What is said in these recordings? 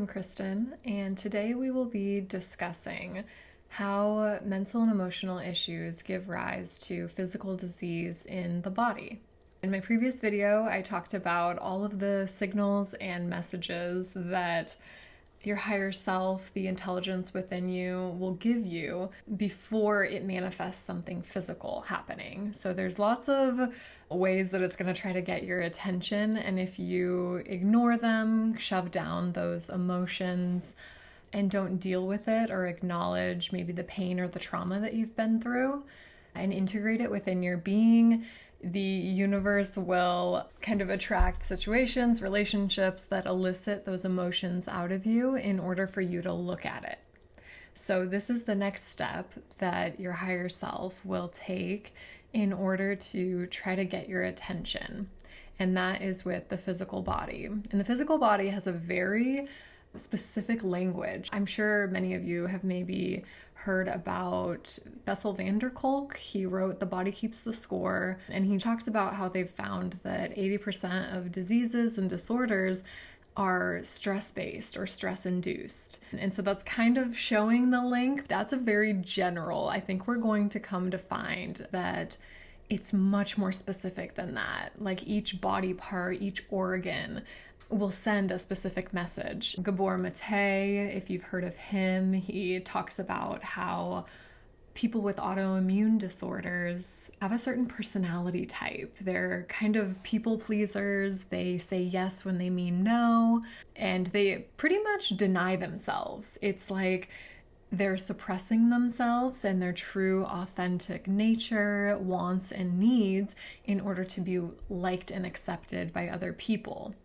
Kristen, and today we will be discussing how mental and emotional issues give rise to physical disease in the body. In my previous video, I talked about all of the signals and messages that your higher self, the intelligence within you, will give you before it manifests something physical happening. So there's lots of ways that it's going to try to get your attention, and if you ignore them, shove down those emotions, and don't deal with it or acknowledge maybe the pain or the trauma that you've been through and integrate it within your being, the universe will kind of attract situations, relationships that elicit those emotions out of you in order for you to look at it. So this is the next step that your higher self will take in order to try to get your attention. And that is with the physical body. And the physical body has a very specific language. I'm sure many of you have maybe heard about Bessel van der Kolk. He wrote The Body Keeps the Score, and he talks about how they've found that 80% of diseases and disorders are stress-based or stress-induced. And so that's kind of showing the link. That's a very general. I think we're going to come to find that it's much more specific than that. Like each body part, each organ will send a specific message. Gabor Mate, if you've heard of him, he talks about how people with autoimmune disorders have a certain personality type. They're kind of people pleasers. They say yes when they mean no, and they pretty much deny themselves. It's like they're suppressing themselves and their true, authentic nature, wants, and needs in order to be liked and accepted by other people.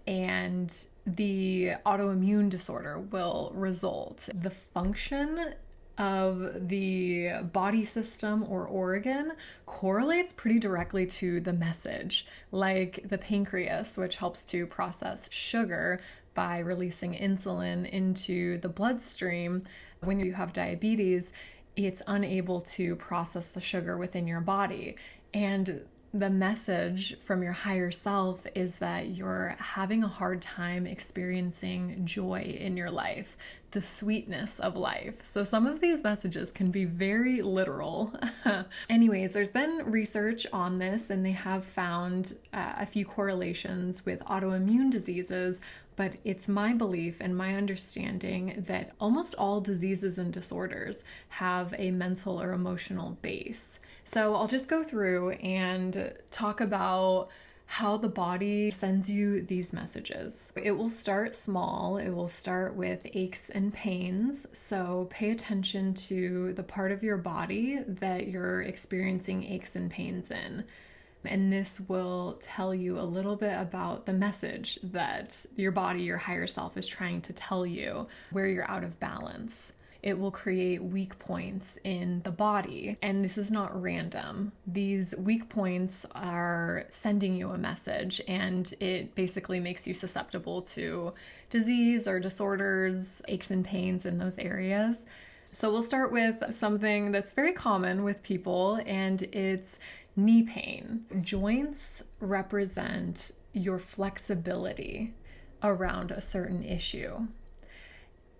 And the autoimmune disorder will result. The function of the body system or organ correlates pretty directly to the message, like the pancreas, which helps to process sugar by releasing insulin into the bloodstream. When you have diabetes, it's unable to process the sugar within your body. And the message from your higher self is that you're having a hard time experiencing joy in your life, the sweetness of life. So some of these messages can be very literal. Anyways, there's been research on this, and they have found a few correlations with autoimmune diseases, but it's my belief and my understanding that almost all diseases and disorders have a mental or emotional base. So I'll just go through and talk about how the body sends you these messages. It will start small. It will start with aches and pains. So pay attention to the part of your body that you're experiencing aches and pains in. And this will tell you a little bit about the message that your body, your higher self, is trying to tell you where you're out of balance. It will create weak points in the body, and this is not random. These weak points are sending you a message, and it basically makes you susceptible to disease or disorders, aches and pains in those areas. So we'll start with something that's very common with people, and it's knee pain. Joints represent your flexibility around a certain issue.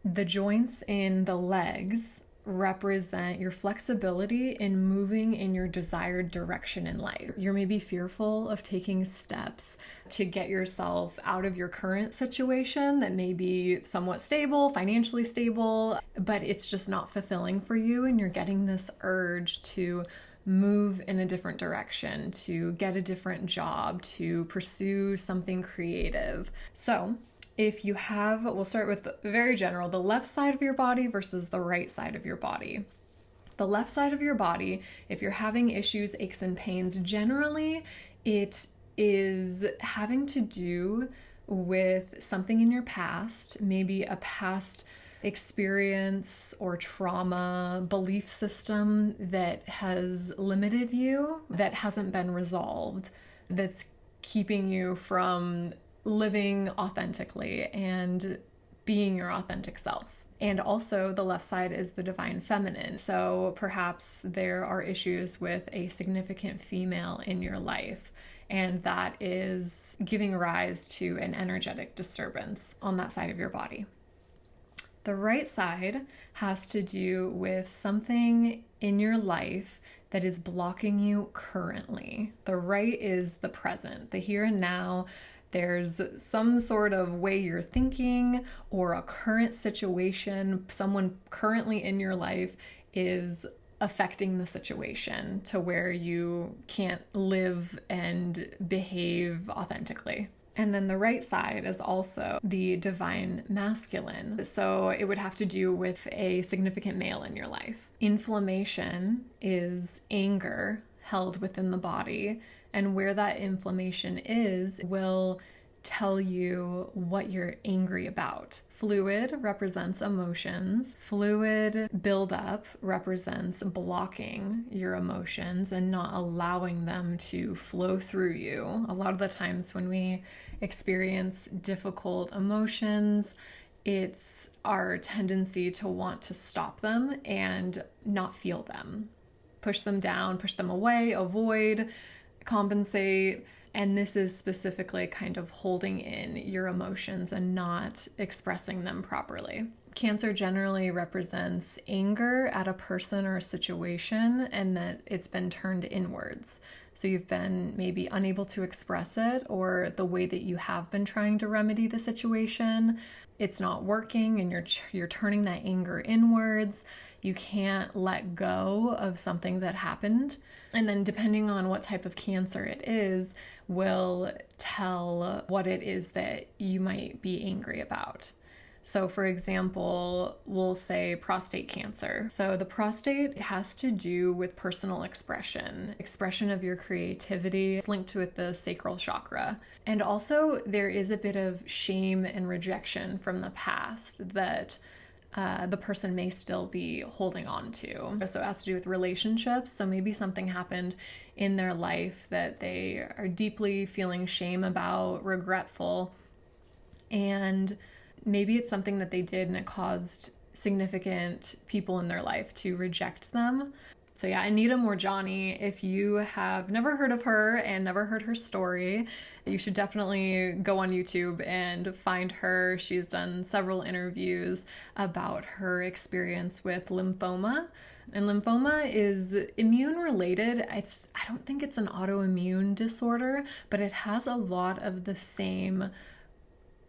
The joints in the legs represent your flexibility in moving in your desired direction in life. You're maybe fearful of taking steps to get yourself out of your current situation that may be somewhat stable, financially stable, but it's just not fulfilling for you, and you're getting this urge to move in a different direction, to get a different job, to pursue something creative. So if you have, we'll start with the very general, the left side of your body versus the right side of your body. The left side of your body, if you're having issues, aches and pains, generally it is having to do with something in your past, maybe a past experience or trauma, belief system that has limited you, that hasn't been resolved, that's keeping you from living authentically and being your authentic self. And also the left side is the divine feminine. So perhaps there are issues with a significant female in your life, and that is giving rise to an energetic disturbance on that side of your body. The right side has to do with something in your life that is blocking you currently. The right is the present, the here and now. There's some sort of way you're thinking or a current situation, someone currently in your life is affecting the situation to where you can't live and behave authentically. And then the right side is also the divine masculine. So it would have to do with a significant male in your life. Inflammation is anger held within the body, and where that inflammation is will tell you what you're angry about. Fluid represents emotions. Fluid buildup represents blocking your emotions and not allowing them to flow through you. A lot of the times when we experience difficult emotions, it's our tendency to want to stop them and not feel them. Push them down, push them away, avoid, compensate. And this is specifically kind of holding in your emotions and not expressing them properly. Cancer generally represents anger at a person or a situation and that it's been turned inwards. So you've been maybe unable to express it, or the way that you have been trying to remedy the situation, it's not working and you're turning that anger inwards. You can't let go of something that happened. And then depending on what type of cancer it is, will tell what it is that you might be angry about. So for example, we'll say prostate cancer. So the prostate has to do with personal expression of your creativity. It's linked with the sacral chakra. And also there is a bit of shame and rejection from the past that the person may still be holding on to. So it has to do with relationships. So maybe something happened in their life that they are deeply feeling shame about, regretful, and maybe it's something that they did and it caused significant people in their life to reject them. So yeah, Anita Moorjani, if you have never heard of her and never heard her story, you should definitely go on YouTube and find her. She's done several interviews about her experience with lymphoma. And lymphoma is immune related. I don't think it's an autoimmune disorder, but it has a lot of the same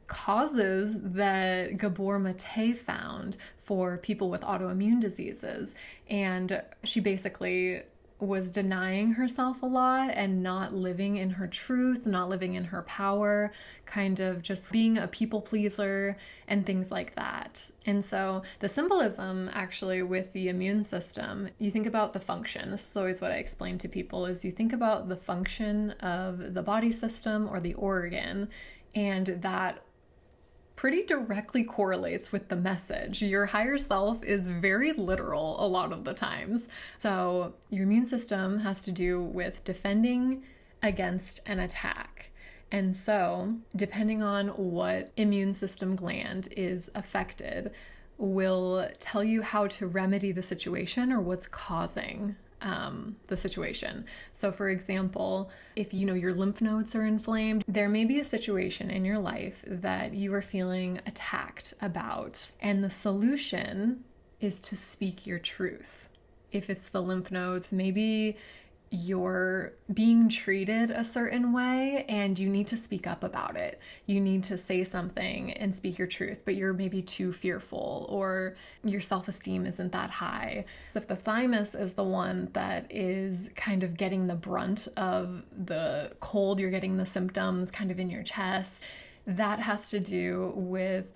causes that Gabor Mate found for people with autoimmune diseases. And she basically was denying herself a lot and not living in her truth, not living in her power, kind of just being a people pleaser and things like that. And so the symbolism actually with the immune system, you think about the function. This is always what I explain to people, is you think about the function of the body system or the organ, and that pretty directly correlates with the message. Your higher self is very literal a lot of the times. So your immune system has to do with defending against an attack. And so depending on what immune system gland is affected will tell you how to remedy the situation or what's causing the situation. So for example, if your lymph nodes are inflamed, there may be a situation in your life that you are feeling attacked about, and the solution is to speak your truth. If it's the lymph nodes, maybe you're being treated a certain way and you need to speak up about it. You need to say something and speak your truth, but you're maybe too fearful or your self-esteem isn't that high. If the thymus is the one that is kind of getting the brunt of the cold, you're getting the symptoms kind of in your chest, that has to do with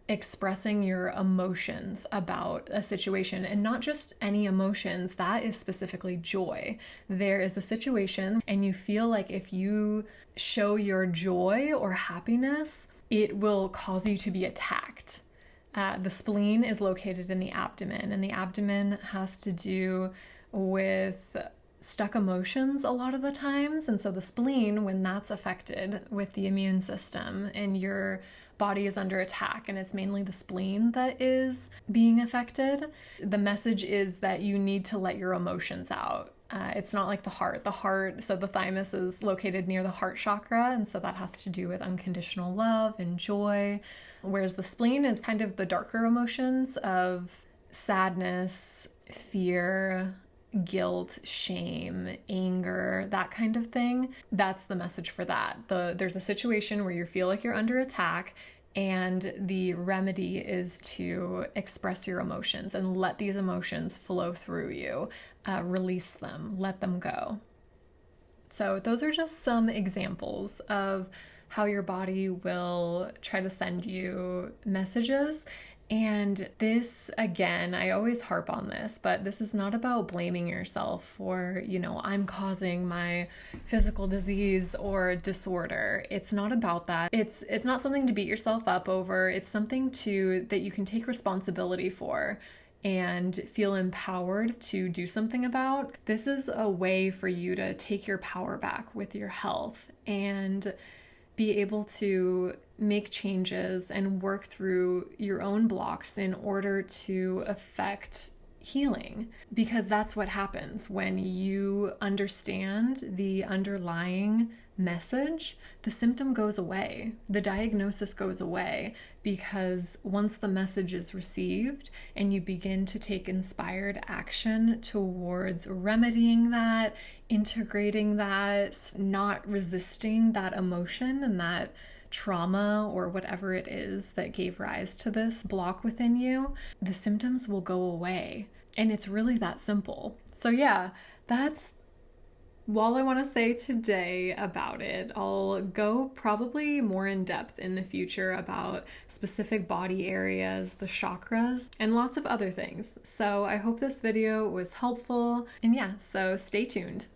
expressing your emotions about a situation, and not just any emotions. That is specifically joy. There is a situation and you feel like if you show your joy or happiness, it will cause you to be attacked. The spleen is located in the abdomen, and the abdomen has to do with stuck emotions a lot of the times. And so the spleen, when that's affected with the immune system and your body is under attack and it's mainly the spleen that is being affected, the message is that you need to let your emotions out. It's not like the heart. So the thymus is located near the heart chakra, and so that has to do with unconditional love and joy. Whereas the spleen is kind of the darker emotions of sadness, fear, guilt, shame, anger, that kind of thing. That's the message for that. There's a situation where you feel like you're under attack, and the remedy is to express your emotions and let these emotions flow through you, release them, let them go. So those are just some examples of how your body will try to send you messages. And this, again, I always harp on this, but this is not about blaming yourself for, I'm causing my physical disease or disorder. It's not about that. It's not something to beat yourself up over. It's something that you can take responsibility for and feel empowered to do something about. This is a way for you to take your power back with your health and be able to make changes and work through your own blocks in order to affect healing. Because that's what happens when you understand the underlying message. The symptom goes away, the diagnosis goes away, because once the message is received and you begin to take inspired action towards remedying that, integrating that, not resisting that emotion and that trauma or whatever it is that gave rise to this block within you, the symptoms will go away. And it's really that simple. So yeah, that's all I want to say today about it. I'll go probably more in depth in the future about specific body areas, the chakras, and lots of other things. So I hope this video was helpful. And yeah, so stay tuned.